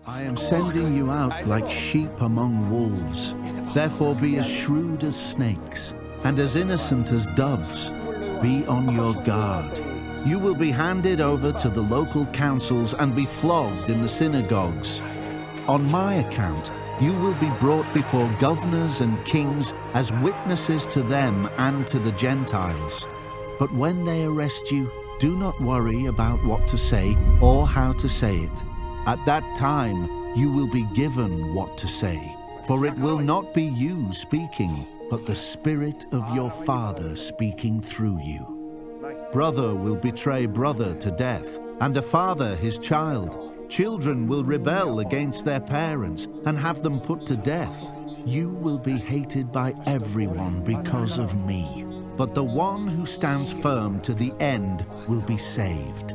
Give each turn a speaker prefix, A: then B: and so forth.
A: I am sending you out like sheep among wolves. Therefore be as shrewd as snakes, and as innocent as doves. Be on your guard. You will be handed over to the local councils and be flogged in the synagogues. On my account, you will be brought before governors and kings as witnesses to them and to the Gentiles. But when they arrest you, do not worry about what to say or how to say it. At that time, you will be given what to say, for it will not be you speaking, but the Spirit of your Father speaking through you. Brother will betray brother to death, and a father his child. Children will rebel against their parents and have them put to death. You will be hated by everyone because of me, but the one who stands firm to the end will be saved.